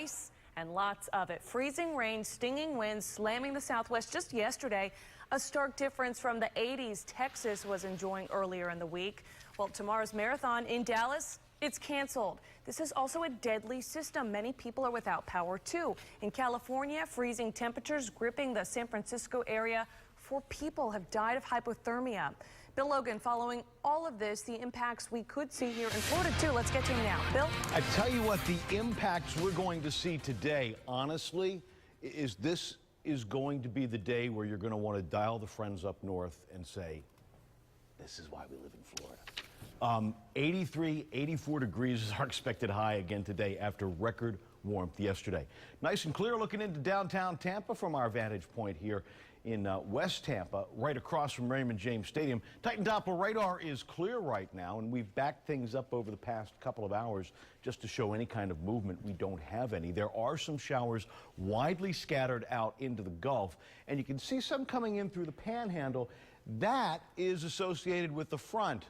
ice and lots of it. Freezing rain, stinging winds, slamming the southwest just yesterday. A stark difference from the 80s Texas was enjoying earlier in the week. Well, tomorrow's marathon in Dallas, it's canceled. This is also a deadly system. Many people are without power, too. In California, freezing temperatures gripping the San Francisco area. 4 people have died of hypothermia. Bill Logan following all of this, the impacts we could see here in Florida, too. Let's get to him now. Bill? I tell you what, the impacts we're going to see today, honestly, is this is going to be the day where you're going to want to dial the friends up north and say, this is why we live in Florida. 83, 84 degrees is our expected high again today after record warmth yesterday. Nice and clear looking into downtown Tampa from our vantage point here in West Tampa, right across from Raymond James Stadium. Titan Doppler radar is clear right now, and we've backed things up over the past couple of hours just to show any kind of movement. We don't have any. There are some showers widely scattered out into the Gulf, and you can see some coming in through the Panhandle. That is associated with the front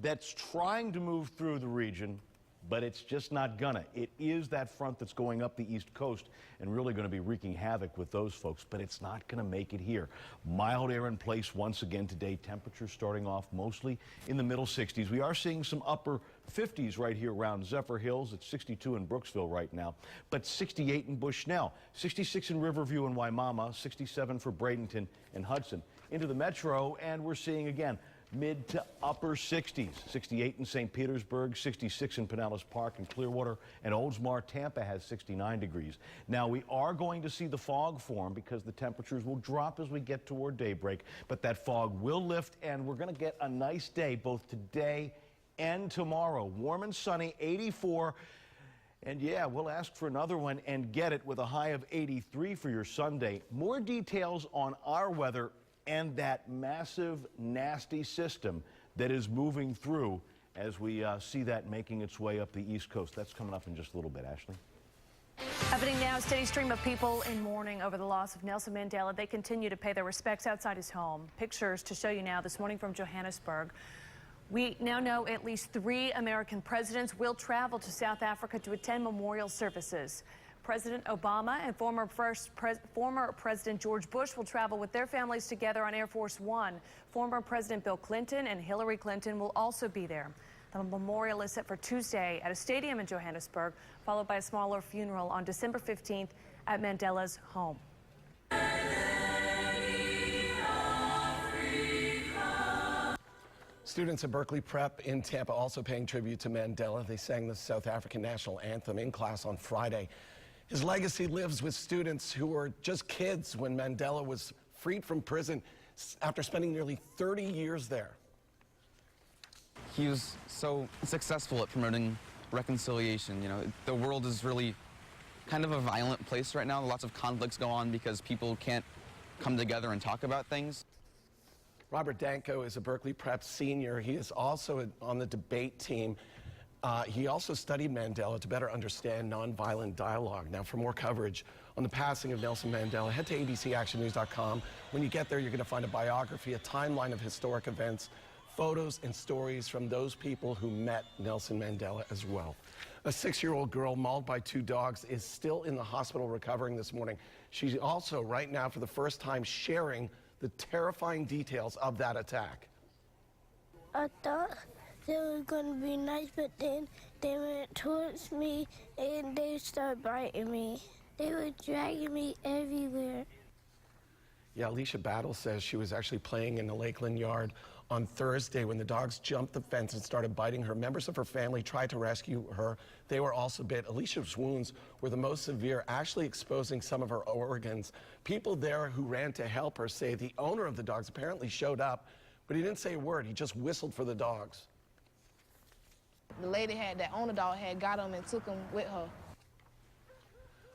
that's trying to move through the region, but it's just not gonna. It is that front that's going up the East Coast and really gonna be wreaking havoc with those folks, but it's not gonna make it here. Mild air in place once again today. Temperatures starting off mostly in the middle 60s. We are seeing some upper 50s right here around Zephyr Hills. It's 62 in Brooksville right now, but 68 in Bushnell, 66 in Riverview and Waimama, 67 for Bradenton and Hudson. Into the metro, and we're seeing again mid to upper 60s. 68 in St. Petersburg, 66 in Pinellas Park and Clearwater, and Oldsmar. Tampa has 69 degrees. Now, we are going to see the fog form because the temperatures will drop as we get toward daybreak, but that fog will lift, and we're going to get a nice day both today and tomorrow. Warm and sunny, 84. And yeah, we'll ask for another one and get it with a high of 83 for your Sunday. More details on our weather and that massive, nasty system that is moving through as we see that making its way up the East Coast. That's coming up in just a little bit, Ashley. Happening now, a steady stream of people in mourning over the loss of Nelson Mandela. They continue to pay their respects outside his home. Pictures to show you now this morning from Johannesburg. We now know at least 3 American presidents will travel to South Africa to attend memorial services. President Obama and former President George Bush will travel with their families together on Air Force One. Former President Bill Clinton and Hillary Clinton will also be there. The memorial is set for Tuesday at a stadium in Johannesburg, followed by a smaller funeral on December 15th at Mandela's home. Students at Berkeley Prep in Tampa also paying tribute to Mandela. They sang the South African national anthem in class on Friday. His legacy lives with students who were just kids when Mandela was freed from prison after spending nearly 30 years there. He was so successful at promoting reconciliation. You know, the world is really kind of a violent place right now. Lots of conflicts go on because people can't come together and talk about things. Robert Danko is a Berkeley Prep senior. He is also on the debate team. He also studied Mandela to better understand nonviolent dialogue. Now, for more coverage on the passing of Nelson Mandela, head to abcactionnews.com. When you get there, you're going to find a biography, a timeline of historic events, photos and stories from those people who met Nelson Mandela as well. A 6-year-old girl mauled by 2 dogs is still in the hospital recovering this morning. She's also, right now, for the first time, sharing the terrifying details of that attack. I thought they were going to be nice, but then they went towards me and they started biting me. They were dragging me everywhere. Yeah, Alicia Battle says she was actually playing in the Lakeland yard on Thursday when the dogs jumped the fence and started biting her. Members of her family tried to rescue her. They were also bit. Alicia's wounds were the most severe, actually exposing some of her organs. People there who ran to help her say the owner of the dogs apparently showed up, but he didn't say a word. He just whistled for the dogs. The lady that owned the dog had got him and took him with her.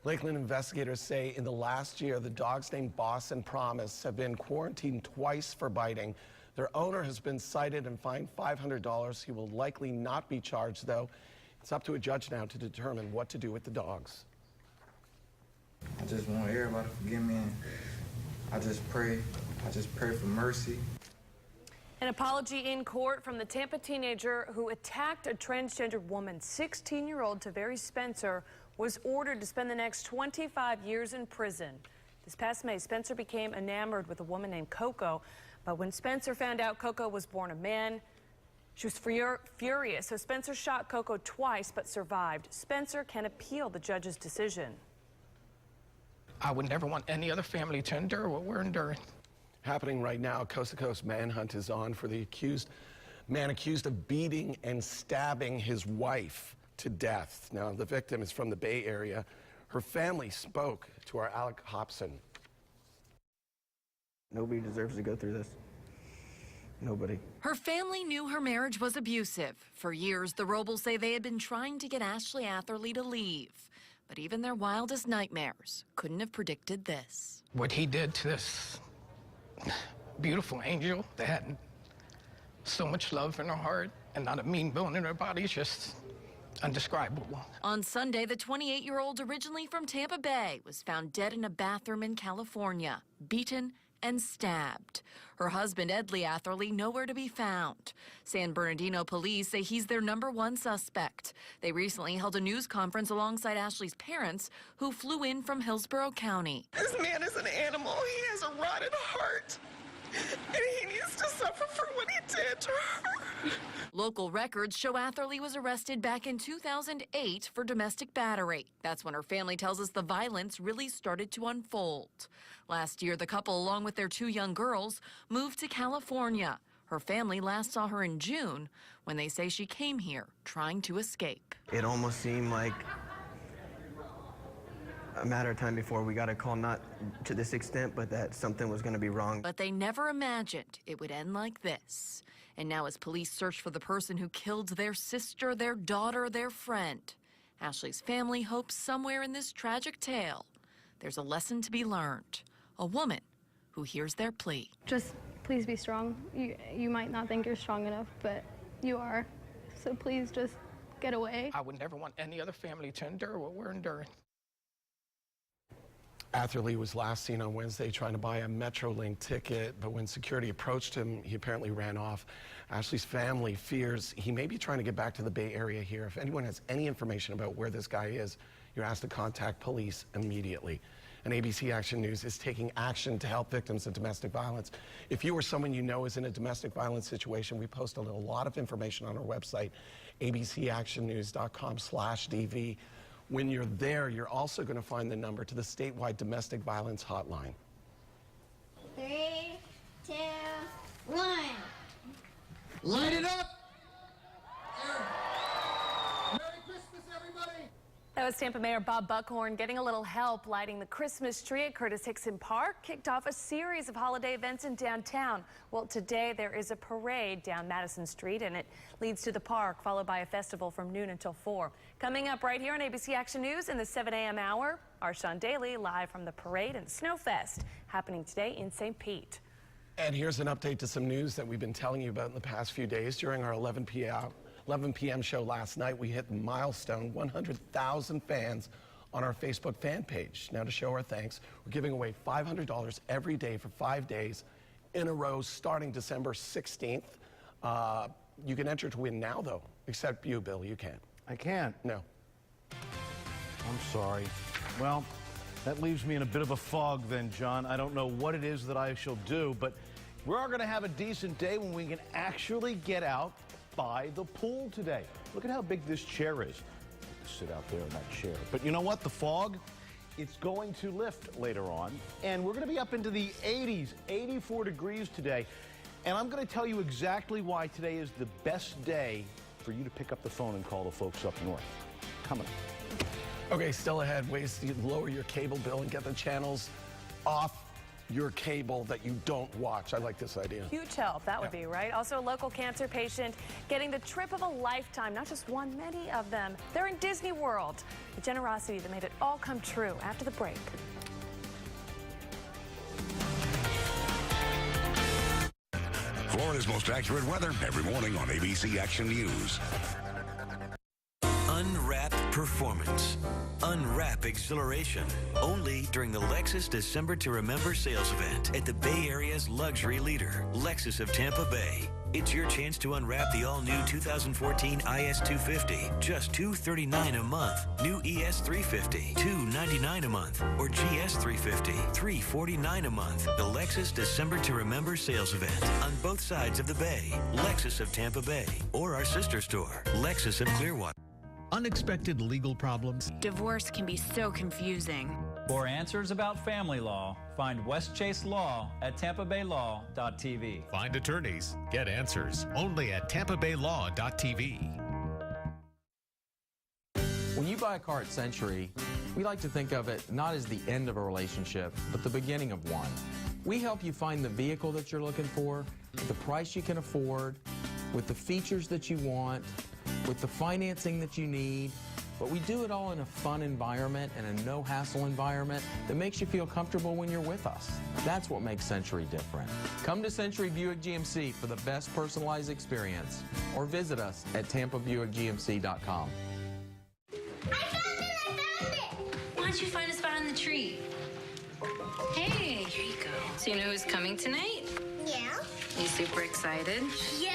Lakeland investigators say in the last year, the dogs named Boss and Promise have been quarantined twice for biting. Their owner has been cited and fined $500. He will likely not be charged, though. It's up to a judge now to determine what to do with the dogs. I just want everybody to forgive me, and I just pray for mercy. An apology in court from the Tampa teenager who attacked a transgender woman. 16-year-old Taveri Spencer was ordered to spend the next 25 years in prison. This past May, Spencer became enamored with a woman named Coco, but when Spencer found out Coco was born a man, she was furious, so Spencer shot Coco twice but survived. Spencer can appeal the judge's decision. I would never want any other family to endure what we're enduring. Happening right now, coast-to-coast manhunt is on for the man accused of beating and stabbing his wife to death. Now, the victim is from the Bay Area. Her family spoke to our Alec Hobson. Nobody deserves to go through this. Nobody. Her family knew her marriage was abusive. For years, the Robles say they had been trying to get Ashley Atherley to leave. But even their wildest nightmares couldn't have predicted this. What he did to this beautiful angel that had so much love in her heart and not a mean bone in her body is just indescribable. On Sunday, the 28-year-old, originally from Tampa Bay, was found dead in a bathroom in California, beaten and stabbed. Her husband, Edley Atherley, nowhere to be found. San Bernardino police say he's their #1 suspect. They recently held a news conference alongside Ashley's parents, who flew in from Hillsborough County. This man is an animal. He has a rotten heart. And he needs to suffer for what he did to her. Local records show Atherley was arrested back in 2008 for domestic battery. That's when her family tells us the violence really started to unfold. Last year, the couple, along with their 2 young girls, moved to California. Her family last saw her in June, when they say she came here trying to escape. It almost seemed like a matter of time before we got a call, not to this extent, but that something was going to be wrong. But they never imagined it would end like this. And now as police search for the person who killed their sister, their daughter, their friend, Ashley's family hopes somewhere in this tragic tale, there's a lesson to be learned. A woman who hears their plea. Just please be strong. You might not think you're strong enough, but you are. So please just get away. I would never want any other family to endure what we're enduring. Atherley was last seen on Wednesday trying to buy a Metrolink ticket, but when security approached him, he apparently ran off. Ashley's family fears he may be trying to get back to the Bay Area here. If anyone has any information about where this guy is, you're asked to contact police immediately. And ABC Action News is taking action to help victims of domestic violence. If you or someone you know is in a domestic violence situation, we post a lot of information on our website, abcactionnews.com/DV. When you're there, you're also going to find the number to the statewide domestic violence hotline. 3, 2, 1. Light it up! Merry Christmas, everybody! That was Tampa Mayor Bob Buckhorn getting a little help lighting the Christmas tree at Curtis Hickson Park. Kicked off a series of holiday events in downtown. Well, today there is a parade down Madison Street, and it leads to the park, followed by a festival from noon until 4. Coming up right here on ABC Action News in the 7 a.m. hour, our Sean Daly live from the parade and Snowfest happening today in St. Pete. And here's an update to some news that we've been telling you about in the past few days. During our 11 p.m. show last night, we hit the milestone 100,000 fans on our Facebook fan page. Now, to show our thanks, we're giving away $500 every day for 5 days in a row starting December 16th. You can enter to win now, though, except you, Bill. You can't. I can't. No. I'm sorry. Well, that leaves me in a bit of a fog then, John. I don't know what it is that I shall do, but we're going to have a decent day when we can actually get out by the pool today. Look at how big this chair is. Sit out there in that chair. But you know what? The fog, it's going to lift later on, and we're going to be up into the 80s, 84 degrees today. And I'm going to tell you exactly why today is the best day for you to pick up the phone and call the folks up north. Coming up. Okay, still ahead, ways to lower your cable bill and get the channels off your cable that you don't watch. I like this idea. Huge help, that would be, right? Also, a local cancer patient getting the trip of a lifetime, not just one, many of them. They're in Disney World. The generosity that made it all come true after the break. Florida's most accurate weather every morning on ABC Action News. Unwrapped performance. unwrap exhilaration. Only during the Lexus December to Remember sales event at the Bay Area's luxury leader, Lexus of Tampa Bay. It's your chance to unwrap the all-new 2014 IS250, just $239 a month. New ES350, $299 a month. Or GS350, $349 a month. The Lexus December to Remember sales event on both sides of the bay. Lexus of Tampa Bay or our sister store, Lexus of Clearwater. Unexpected legal problems. Divorce can be so confusing. For answers about family law, find West Chase Law at tampabaylaw.tv. Find attorneys, get answers only at tampabaylaw.tv. When you buy a car at Century, we like to think of it not as the end of a relationship, but the beginning of one. We help you find the vehicle that you're looking for, at the price you can afford, with the features that you want, with the financing that you need. But we do it all in a fun environment and a no-hassle environment that makes you feel comfortable when you're with us. That's what makes Century different. Come to Century Buick GMC for the best personalized experience, or visit us at tampabuickgmc.com. I found it! Why don't you find a spot on the tree? Hey, here you go. So you know who's coming tonight? Yeah. You super excited? Yeah.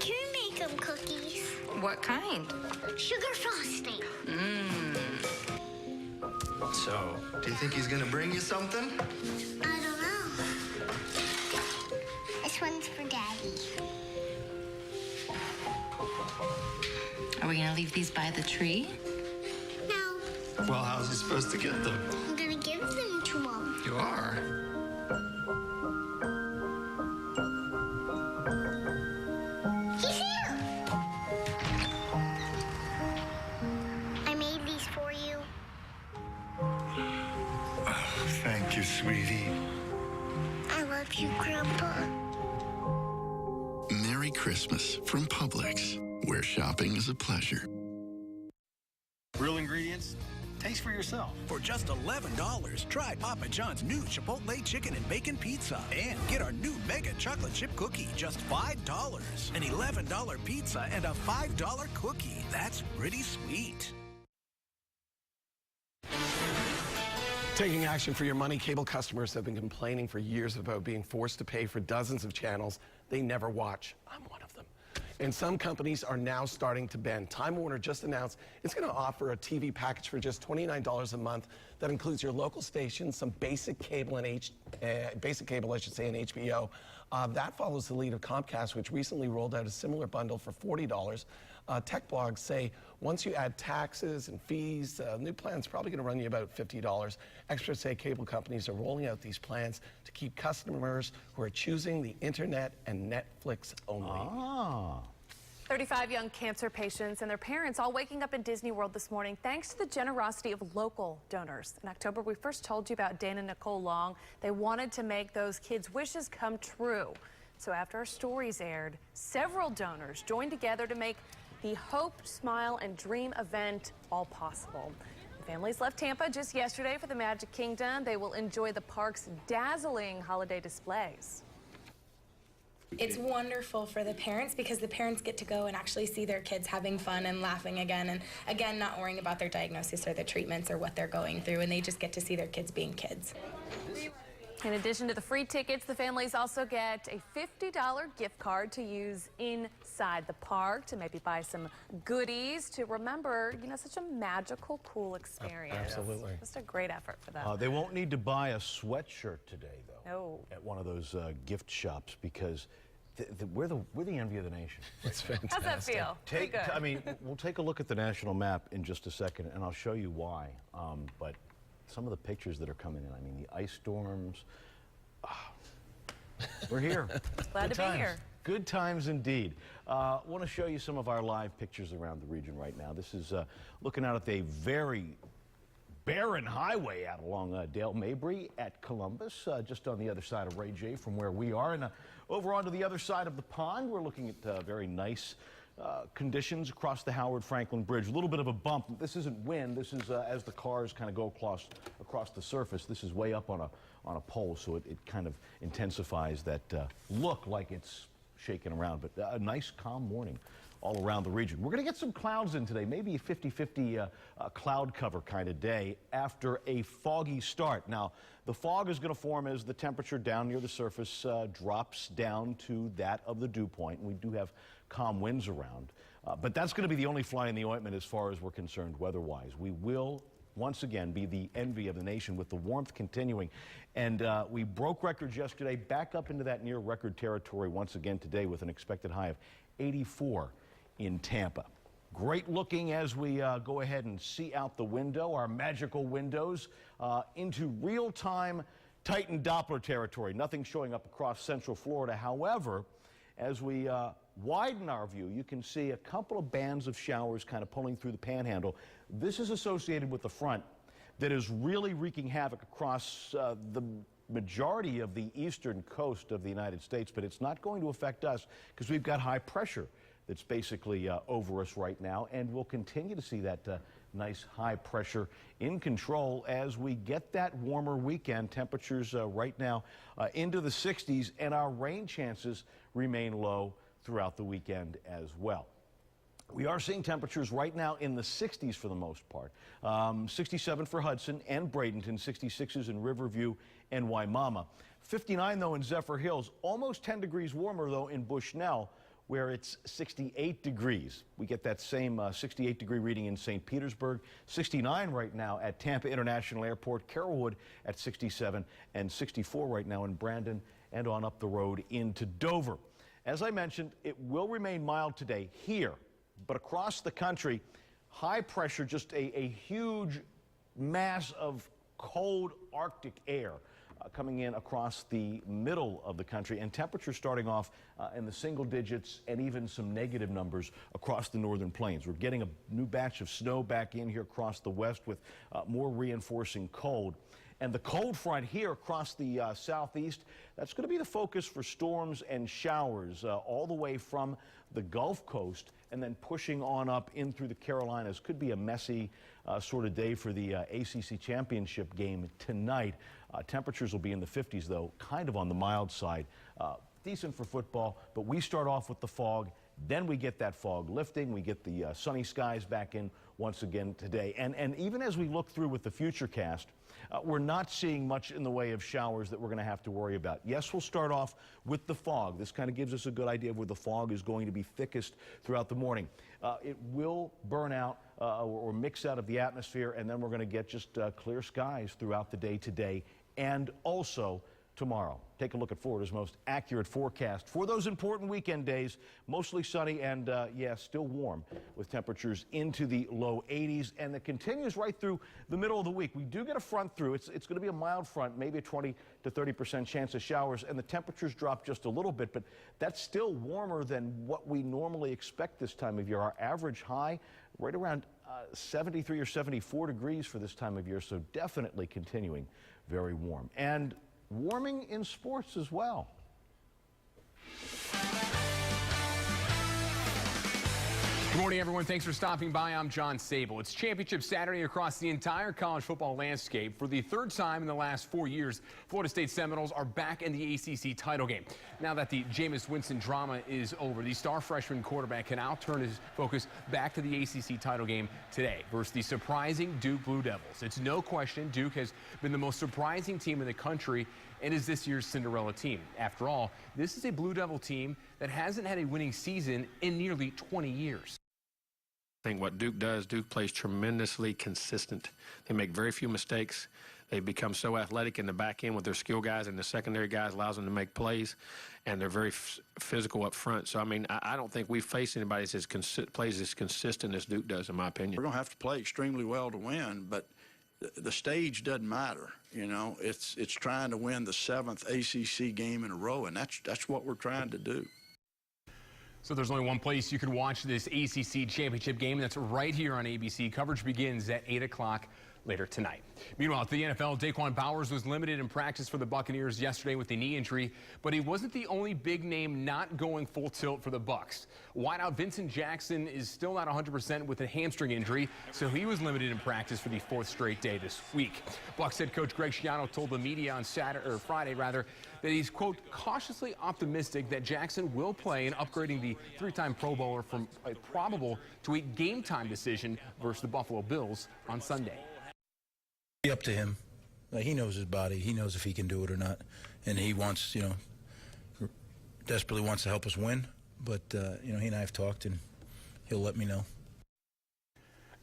Can we make them cookies? What kind? Sugar frosting. So, do you think he's gonna bring you something? I don't know. This one's for Daddy. Are we gonna leave these by the tree? No. Well, how's he supposed to get them? I'm gonna give them to him. You are? He's here! I made these for you. Thank you, sweetie. I love you, Grandpa. Merry Christmas from Publix, where shopping is a pleasure. Real ingredients? Taste for yourself. For just $11, try Papa John's new Chipotle chicken and bacon pizza. And get our new mega chocolate chip cookie, just $5. An $11 pizza and a $5 cookie. That's pretty sweet. Taking action for your money, cable customers have been complaining for years about being forced to pay for dozens of channels they never watch. I'm one of them. And some companies are now starting to bend. Time Warner just announced it's going to offer a TV package for just $29 a month that includes your local stations, some basic cable and basic cable, I should say, and HBO. That follows the lead of Comcast, which recently rolled out a similar bundle for $40. Tech blogs say once you add taxes and fees, new plan's probably going to run you about $50. Experts say cable companies are rolling out these plans to keep customers who are choosing the internet and Netflix only. 35 young cancer patients and their parents all waking up in Disney World this morning thanks to the generosity of local donors. In October, we first told you about Dan and Nicole Long. They wanted to make those kids' wishes come true. So after our stories aired, several donors joined together to make the Hope, Smile, and Dream event all possible. The families left Tampa just yesterday for the Magic Kingdom. They will enjoy the park's dazzling holiday displays. It's wonderful for the parents because the parents get to go and actually see their kids having fun and laughing again, and again, not worrying about their diagnosis or the treatments or what they're going through, and they just get to see their kids being kids. In addition to the free tickets, the families also get a $50 gift card to use inside the park to maybe buy some goodies to remember, you know, such a magical, cool experience. Absolutely. Just a great effort for them. They won't need to buy a sweatshirt today, though, No. at one of those gift shops because we're the envy of the nation. It's fantastic. How's that feel? Pretty good. I mean, we'll take a look at the national map in just a second, and I'll show you why. But some of the pictures that are coming in, I mean, the ice storms. We're here. Glad Good to be times. here. Good times indeed. Want to show you some of our live pictures around the region right now. This is looking out at the very barren highway out along Dale Mabry at Columbus, just on the other side of Ray J from where we are. And over onto the other side of the pond, we're looking at very nice conditions across the Howard Franklin Bridge. A little bit of a bump. This isn't wind. This is as the cars kind of go across the surface. This is way up on a pole, so it kind of intensifies that look like it's shaking around. But a nice, calm morning all around the region. We're going to get some clouds in today, maybe a 50-50 cloud cover kind of day after a foggy start. Now, the fog is going to form as the temperature down near the surface drops down to that of the dew point. We do have calm winds around, but that's going to be the only fly in the ointment as far as we're concerned weather-wise. We will once again be the envy of the nation with the warmth continuing. And we broke records yesterday, back up into that near record territory once again today with an expected high of 84 in Tampa. Great looking as we go ahead and see out the window, our magical windows, into real-time Titan Doppler territory. Nothing showing up across central Florida. However, as we widen our view, you can see a couple of bands of showers kind of pulling through the panhandle. This is associated with the front that is really wreaking havoc across the majority of the eastern coast of the United States, but it's not going to affect us because we've got high pressure that's basically over us right now, and we'll continue to see that nice high pressure in control as we get that warmer weekend. Temperatures right now into the 60s, and our rain chances remain low throughout the weekend as well. We are seeing temperatures right now in the 60s for the most part. 67 for Hudson and Bradenton, 66s in Riverview and Waimama. 59 though in Zephyr Hills, almost 10 degrees warmer though in Bushnell, where it's 68 degrees. We get that same 68 degree reading in St. Petersburg, 69 right now at Tampa International Airport, Carrollwood at 67, and 64 right now in Brandon and on up the road into Dover. As I mentioned, it will remain mild today here, but across the country, high pressure, just a huge mass of cold Arctic air coming in across the middle of the country, and temperatures starting off in the single digits and even some negative numbers across the northern plains. We're getting a new batch of snow back in here across the west with more reinforcing cold. And the cold front here across the southeast, that's going to be the focus for storms and showers all the way from the Gulf Coast and then pushing on up in through the Carolinas. Could be a messy sort of day for the ACC championship game tonight. Temperatures will be in the 50s, though, kind of on the mild side. Decent for football, but we start off with the fog. Then we get that fog lifting. We get the sunny skies back in once again today. And even as we look through with the futurecast, we're not seeing much in the way of showers that we're going to have to worry about. Yes, we'll start off with the fog. This kind of gives us a good idea of where the fog is going to be thickest throughout the morning. It will burn out or mix out of the atmosphere, and then we're going to get just clear skies throughout the day today and also tomorrow. Take a look at Florida's most accurate forecast for those important weekend days. Mostly sunny and, yeah, still warm with temperatures into the low 80s. And it continues right through the middle of the week. We do get a front through. It's going to be a mild front, maybe a 20 to 30% chance of showers. And the temperatures drop just a little bit, but that's still warmer than what we normally expect this time of year. Our average high right around 73 or 74 degrees for this time of year. So definitely continuing very warm. And warming in sports as well. Good morning, everyone. Thanks for stopping by. I'm John Sable. It's Championship Saturday across the entire college football landscape. For the third time in the last 4 years, Florida State Seminoles are back in the ACC title game. Now that the Jameis Winston drama is over, the star freshman quarterback can now turn his focus back to the ACC title game today versus the surprising Duke Blue Devils. It's no question Duke has been the most surprising team in the country and is this year's Cinderella team. After all, this is a Blue Devil team that hasn't had a winning season in nearly 20 years. I think what Duke does, Duke plays tremendously consistent. They make very few mistakes. They become so athletic in the back end with their skill guys, and the secondary guys allows them to make plays, and they're very physical up front. So, I mean, I don't think we face anybody that plays as consistent as Duke does, in my opinion. We're going to have to play extremely well to win, but the stage doesn't matter. You know, it's trying to win the 7th ACC game in a row, and that's what we're trying to do. So there's only one place you can watch this ACC championship game, and that's right here on ABC. Coverage begins at 8 o'clock later tonight. Meanwhile, at the NFL, Daquan Bowers was limited in practice for the Buccaneers yesterday with a knee injury, but he wasn't the only big name not going full tilt for the Bucs. Wideout Vincent Jackson is still not 100% with a hamstring injury, so he was limited in practice for the 4th straight day this week. Bucs head coach Greg Schiano told the media on Friday that he's, quote, cautiously optimistic that Jackson will play in upgrading the 3-time Pro Bowler from a probable to a game time decision versus the Buffalo Bills on Sunday. Up to him. He knows his body. He knows if he can do it or not. And he wants, desperately wants to help us win. But, he and I have talked, and he'll let me know.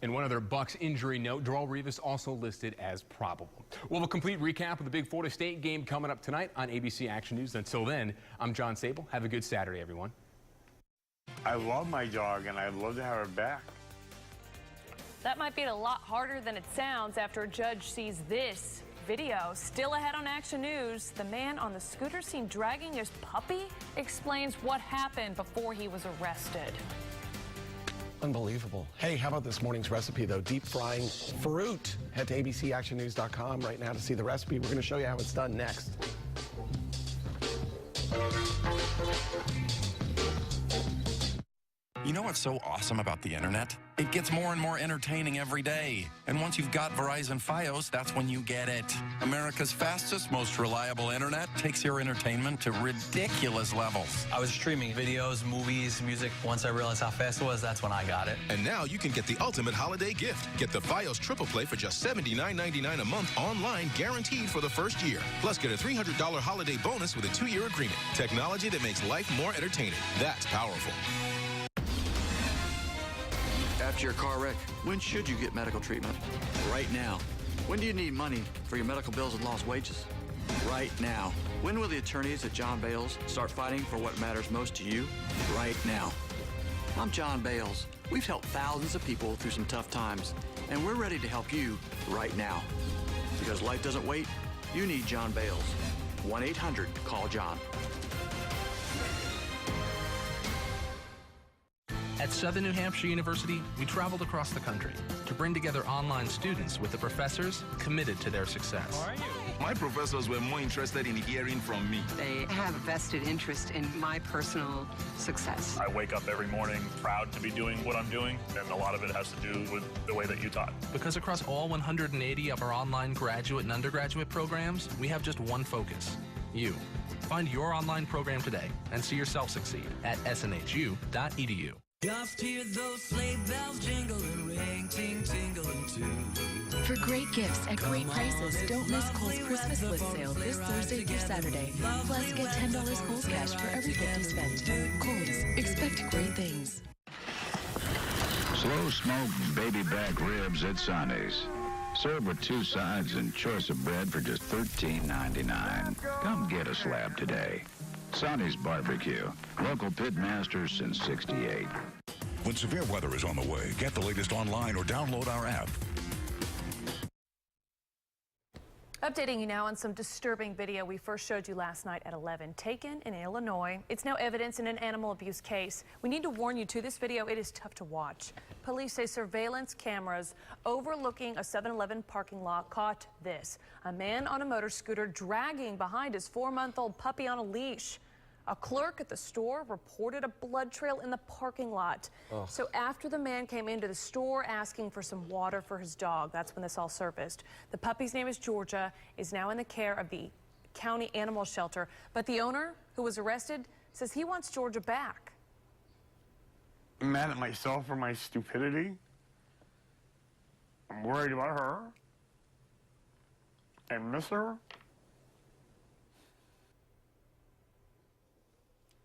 And one other Bucs injury note, Darrelle Revis also listed as probable. We'll have a complete recap of the big Florida State game coming up tonight on ABC Action News. Until then, I'm John Sable. Have a good Saturday, everyone. I love my dog, and I'd love to have her back. That might be a lot harder than it sounds after a judge sees this video. Still ahead on Action News, the man on the scooter seen dragging his puppy explains what happened before he was arrested. Unbelievable. Hey, how about this morning's recipe, though? Deep frying fruit. Head to abcactionnews.com right now to see the recipe. We're going to show you how it's done next. You know what's so awesome about the internet? It gets more and more entertaining every day. And once you've got Verizon Fios, that's when you get it. America's fastest, most reliable internet takes your entertainment to ridiculous levels. I was streaming videos, movies, music. Once I realized how fast it was, that's when I got it. And now you can get the ultimate holiday gift. Get the Fios Triple Play for just $79.99 a month online, guaranteed for the first year. Plus, get a $300 holiday bonus with a 2-year agreement. Technology that makes life more entertaining. That's powerful. After your car wreck, when should you get medical treatment? Right now. When do you need money for your medical bills and lost wages? Right now. When will the attorneys at John Bales start fighting for what matters most to you? Right now. I'm John Bales. We've helped thousands of people through some tough times, and we're ready to help you right now. Because life doesn't wait, you need John Bales. 1-800-CALL-JOHN. At Southern New Hampshire University, we traveled across the country to bring together online students with the professors committed to their success. My professors were more interested in hearing from me. They have a vested interest in my personal success. I wake up every morning proud to be doing what I'm doing, and a lot of it has to do with the way that you taught. Because across all 180 of our online graduate and undergraduate programs, we have just one focus: you. Find your online program today and see yourself succeed at snhu.edu. Just hear those sleigh bells jingle and ring, ting, tingling too. For great gifts at great prices, don't miss Kohl's Christmas list sale this Thursday through Saturday. Plus, get $10 Kohl's cash for every gift you spend. Kohl's, expect great things. Slow smoked baby back ribs at Sonny's. Served with 2 sides and choice of bread for just $13.99. Come get a slab today. Sonny's Barbecue. Local pit masters since '68. When severe weather is on the way, get the latest online or download our app. Updating you now on some disturbing video we first showed you last night at 11. Taken in Illinois. It's now evidence in an animal abuse case. We need to warn you too, this video, it is tough to watch. Police say surveillance cameras overlooking a 7-Eleven parking lot caught this. A man on a motor scooter dragging behind his 4-month-old puppy on a leash. A clerk at the store reported a blood trail in the parking lot. Ugh. So after the man came into the store asking for some water for his dog, that's when this all surfaced. The puppy's name is Georgia, is now in the care of the county animal shelter. But the owner, who was arrested, says he wants Georgia back. I'm mad at myself for my stupidity. I'm worried about her. I miss her.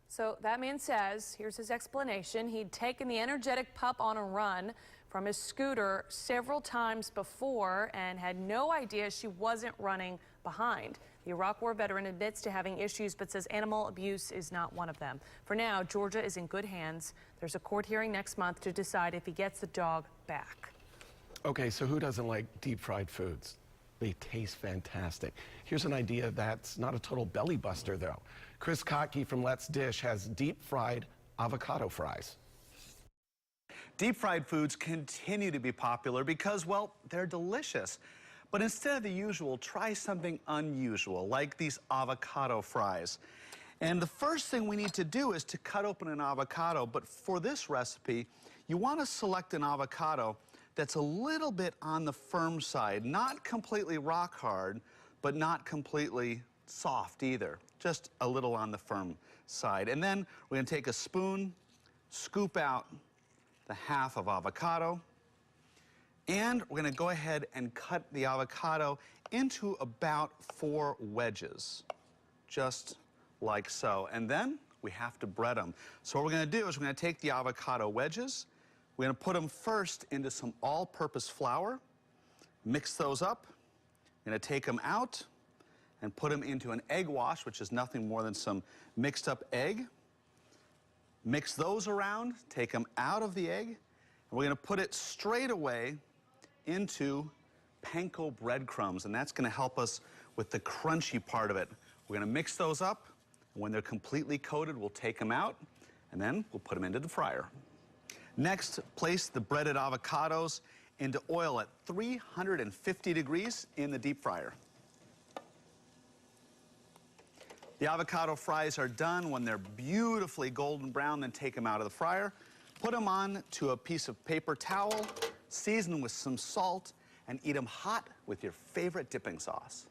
So that man says, here's his explanation, he'd taken the energetic pup on a run from his scooter several times before and had no idea she wasn't running behind. The Iraq War veteran admits to having issues but says animal abuse is not one of them. For now, Georgia is in good hands. There's a court hearing next month to decide if he gets the dog back. Okay, so who doesn't like deep fried foods? They taste fantastic. Here's an idea that's not a total belly buster, though. Chris Kotke from Let's Dish has deep fried avocado fries. Deep fried foods continue to be popular because, well, they're delicious. But instead of the usual, try something unusual, like these avocado fries. And the first thing we need to do is to cut open an avocado, but for this recipe, you want to select an avocado that's a little bit on the firm side, not completely rock hard, but not completely soft either, just a little on the firm side. And then we're going to take a spoon, scoop out the half of avocado, and we're going to go ahead and cut the avocado into about 4 wedges, just like so. And then we have to bread them. So what we're going to do is we're going to take the avocado wedges, we're going to put them first into some all-purpose flour, mix those up, we're going to take them out and put them into an egg wash, which is nothing more than some mixed up egg. Mix those around, take them out of the egg, and we're going to put it straight away into panko breadcrumbs, and that's going to help us with the crunchy part of it. We're going to mix those up, and when they're completely coated, we'll take them out, and then we'll put them into the fryer. Next, place the breaded avocados into oil at 350 degrees in the deep fryer. The avocado fries are done. When they're beautifully golden brown, then take them out of the fryer. Put them on to a piece of paper towel, season with some salt, and eat them hot with your favorite dipping sauce.